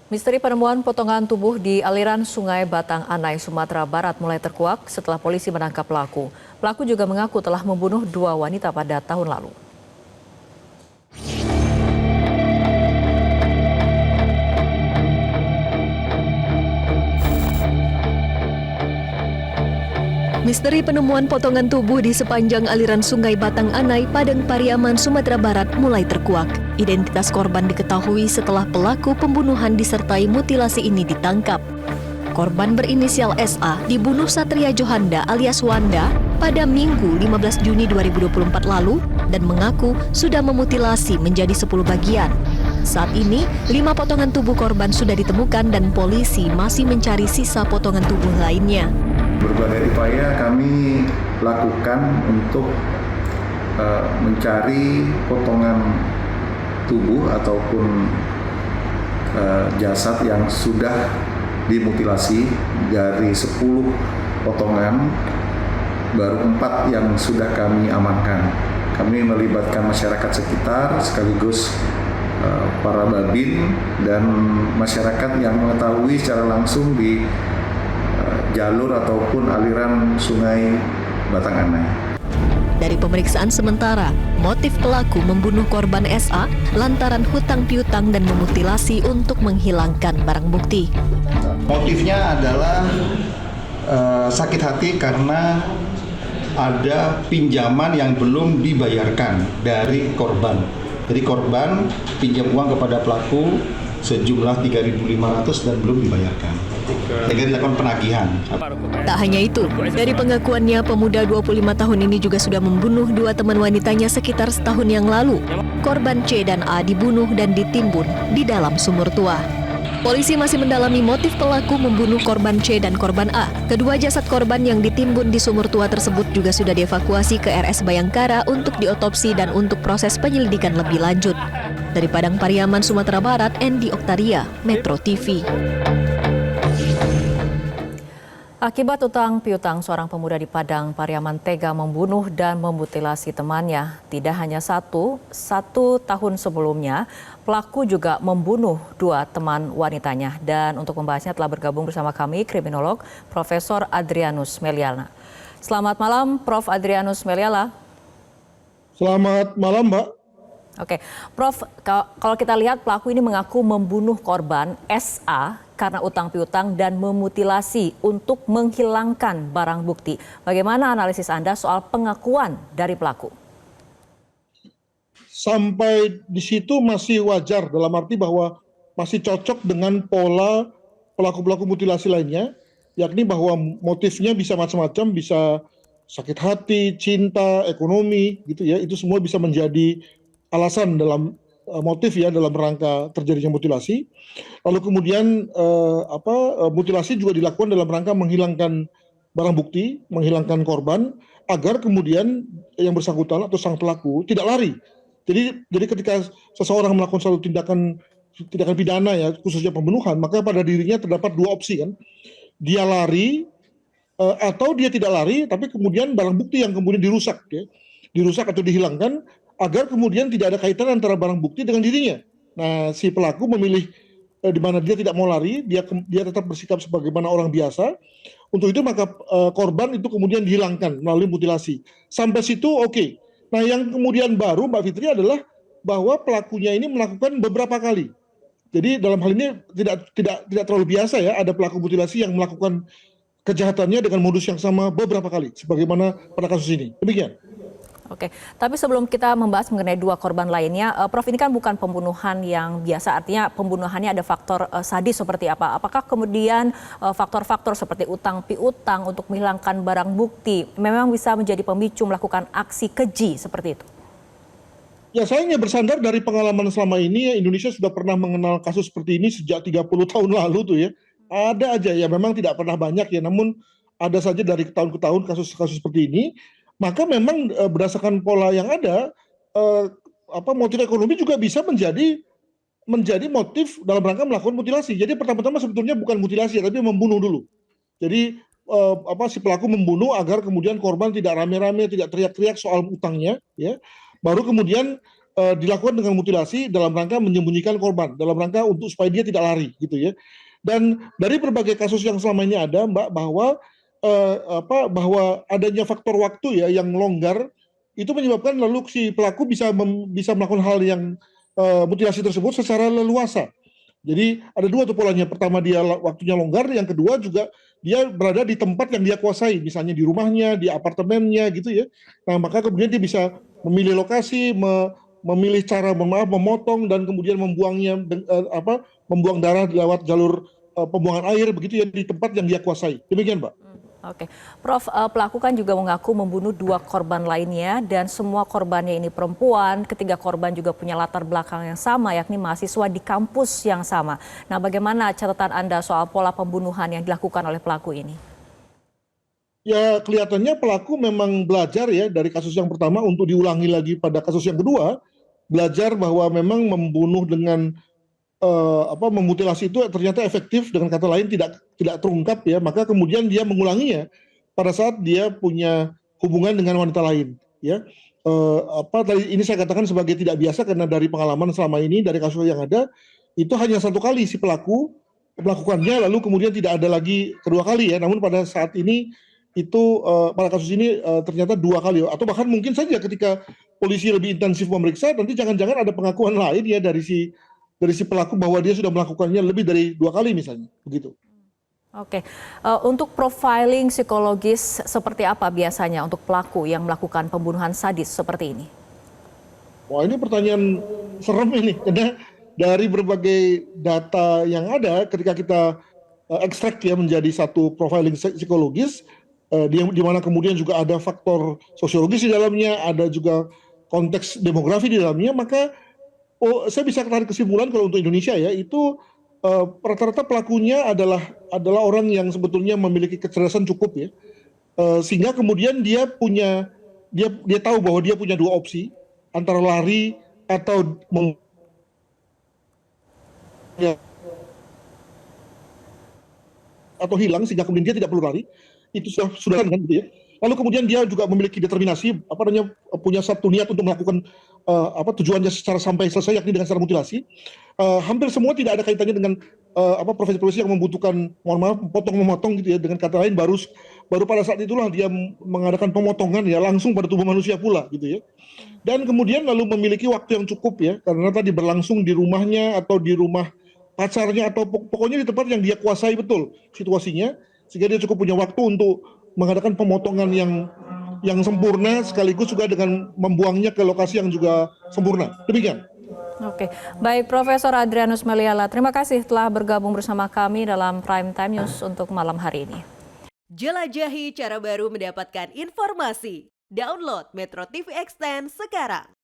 Misteri penemuan potongan tubuh di aliran Sungai Batang Anai, Sumatera Barat mulai terkuak setelah polisi menangkap pelaku. Pelaku juga mengaku telah membunuh dua wanita pada tahun lalu. Misteri penemuan potongan tubuh di sepanjang aliran Sungai Batang Anai, Padang Pariaman, Sumatera Barat mulai terkuak. Identitas korban diketahui setelah pelaku pembunuhan disertai mutilasi ini ditangkap. Korban berinisial SA dibunuh Satria Johanda alias Wanda pada Minggu 15 Juni 2024 lalu dan mengaku sudah memutilasi menjadi 10 bagian. Saat ini, 5 potongan tubuh korban sudah ditemukan dan polisi masih mencari sisa potongan tubuh lainnya. Berbagai upaya kami lakukan untuk mencari potongan tubuh ataupun jasad yang sudah dimutilasi. Dari 10 potongan, baru 4 yang sudah kami amankan. Kami melibatkan masyarakat sekitar sekaligus para babin dan masyarakat yang mengetahui secara langsung di jalur ataupun aliran Sungai Batang Anai. Dari pemeriksaan sementara, motif pelaku membunuh korban SA lantaran hutang piutang dan memutilasi untuk menghilangkan barang bukti. Motifnya adalah sakit hati karena ada pinjaman yang belum dibayarkan dari korban. Jadi korban pinjam uang kepada pelaku sejumlah 3.500 dan belum dibayarkan. Sehingga dilakukan penagihan. Tak hanya itu, dari pengakuannya pemuda 25 tahun ini juga sudah membunuh 2 teman wanitanya sekitar setahun yang lalu. Korban C dan A dibunuh dan ditimbun di dalam sumur tua. Polisi masih mendalami motif pelaku membunuh korban C dan korban A. Kedua jasad korban yang ditimbun di sumur tua tersebut juga sudah dievakuasi ke RS Bayangkara untuk diotopsi dan untuk proses penyelidikan lebih lanjut. Dari Padang Pariaman, Sumatera Barat, Endi Oktaria, Metro TV. Akibat utang piutang, seorang pemuda di Padang Pariaman tega membunuh dan memutilasi temannya. Tidak hanya satu tahun sebelumnya, pelaku juga membunuh 2 teman wanitanya. Dan untuk membahasnya telah bergabung bersama kami kriminolog Profesor Adrianus Meliala. Selamat malam, Prof. Adrianus Meliala. Selamat malam, Mbak. Oke, Prof, kalau kita lihat pelaku ini mengaku membunuh korban SA karena utang piutang dan memutilasi untuk menghilangkan barang bukti. Bagaimana analisis Anda soal pengakuan dari pelaku? Sampai di situ masih wajar, dalam arti bahwa masih cocok dengan pola pelaku-pelaku mutilasi lainnya, yakni bahwa motifnya bisa macam-macam, bisa sakit hati, cinta, ekonomi, gitu ya. Itu semua bisa menjadi alasan dalam motif ya, dalam rangka terjadinya mutilasi. Lalu kemudian mutilasi juga dilakukan dalam rangka menghilangkan barang bukti, menghilangkan korban, agar kemudian yang bersangkutan atau sang pelaku tidak lari. Jadi ketika seseorang melakukan suatu tindakan pidana ya, khususnya pembunuhan, maka pada dirinya terdapat 2 opsi kan. Dia lari atau dia tidak lari, tapi kemudian barang bukti yang kemudian dirusak ya. Dirusak atau dihilangkan agar kemudian tidak ada kaitan antara barang bukti dengan dirinya. Nah, si pelaku memilih di mana dia tidak mau lari, dia tetap bersikap sebagaimana orang biasa. Untuk itu maka korban itu kemudian dihilangkan melalui mutilasi. Sampai situ oke. Nah, yang kemudian baru Mbak Fitri adalah bahwa pelakunya ini melakukan beberapa kali. Jadi dalam hal ini tidak terlalu biasa ya, ada pelaku mutilasi yang melakukan kejahatannya dengan modus yang sama beberapa kali, sebagaimana pada kasus ini. Demikian. Oke, tapi sebelum kita membahas mengenai 2 korban lainnya, Prof, ini kan bukan pembunuhan yang biasa, artinya pembunuhannya ada faktor sadis seperti apa? Apakah kemudian faktor-faktor seperti utang piutang untuk menghilangkan barang bukti memang bisa menjadi pemicu melakukan aksi keji seperti itu? Ya, saya hanya bersandar dari pengalaman selama ini, Indonesia sudah pernah mengenal kasus seperti ini sejak 30 tahun lalu tuh ya. Ada aja ya, memang tidak pernah banyak ya, namun ada saja dari tahun ke tahun kasus-kasus seperti ini. Maka memang berdasarkan pola yang ada, motif ekonomi juga bisa menjadi motif dalam rangka melakukan mutilasi. Jadi pertama-tama sebetulnya bukan mutilasi, tapi membunuh dulu. Jadi si pelaku membunuh agar kemudian korban tidak rame-rame, tidak teriak-teriak soal utangnya, ya. Baru kemudian dilakukan dengan mutilasi dalam rangka menyembunyikan korban, dalam rangka untuk supaya dia tidak lari gitu ya. Dan dari berbagai kasus yang selama ini ada, Mbak, bahwa adanya faktor waktu ya yang longgar itu menyebabkan lalu si pelaku bisa melakukan hal yang mutilasi tersebut secara leluasa. Jadi ada dua tuh polanya. Pertama dia waktunya longgar, yang kedua juga dia berada di tempat yang dia kuasai, misalnya di rumahnya, di apartemennya gitu ya. Nah, maka kemudian dia bisa memilih lokasi, memilih cara memotong dan kemudian membuangnya membuang darah lewat jalur pembuangan air begitu ya di tempat yang dia kuasai. Demikian, Mbak. Oke, Prof, pelaku kan juga mengaku membunuh 2 korban lainnya dan semua korbannya ini perempuan. Ketiga korban juga punya latar belakang yang sama, yakni mahasiswa di kampus yang sama. Nah, bagaimana catatan Anda soal pola pembunuhan yang dilakukan oleh pelaku ini? Ya, kelihatannya pelaku memang belajar ya dari kasus yang pertama untuk diulangi lagi pada kasus yang kedua. Belajar bahwa memang membunuh dengan memutilasi itu ternyata efektif, dengan kata lain tidak terungkap ya, maka kemudian dia mengulanginya pada saat dia punya hubungan dengan wanita lain ya. Tadi ini saya katakan sebagai tidak biasa karena dari pengalaman selama ini dari kasus yang ada itu hanya 1 kali si pelaku melakukannya, lalu kemudian tidak ada lagi kedua kali ya. Namun pada saat ini itu pada kasus ini ternyata 2 kali, atau bahkan mungkin saja ketika polisi lebih intensif memeriksa nanti jangan-jangan ada pengakuan lain ya dari si pelaku bahwa dia sudah melakukannya lebih dari 2 kali misalnya, begitu. Oke, untuk profiling psikologis seperti apa biasanya untuk pelaku yang melakukan pembunuhan sadis seperti ini? Wah, ini pertanyaan serem ini, karena dari berbagai data yang ada ketika kita ekstrak ya menjadi satu profiling psikologis, di mana kemudian juga ada faktor sosiologis di dalamnya, ada juga konteks demografi di dalamnya, maka saya bisa tarik kesimpulan kalau untuk Indonesia ya itu rata-rata pelakunya adalah orang yang sebetulnya memiliki kecerdasan cukup ya, sehingga kemudian dia tahu bahwa dia punya 2 opsi antara lari atau hilang, sehingga kemudian dia tidak perlu lari. Itu sudah kan gitu ya. Lalu kemudian dia juga memiliki determinasi, punya satu niat untuk melakukan tujuannya secara sampai selesai, yakni dengan secara mutilasi. Hampir semua tidak ada kaitannya dengan profesi-profesi yang membutuhkan, mohon maaf, potong-memotong gitu ya. Dengan kata lain baru pada saat itulah dia mengadakan pemotongan ya langsung pada tubuh manusia pula gitu ya. Dan kemudian lalu memiliki waktu yang cukup ya, karena tadi berlangsung di rumahnya atau di rumah pacarnya atau pokoknya di tempat yang dia kuasai betul situasinya, sehingga dia cukup punya waktu untuk mengadakan pemotongan yang sempurna sekaligus juga dengan membuangnya ke lokasi yang juga sempurna. Demikian. Oke, baik Profesor Adrianus Meliala, terima kasih telah bergabung bersama kami dalam Prime Time News untuk malam hari ini. Jelajahi cara baru mendapatkan informasi. Download Metro TV Extend sekarang.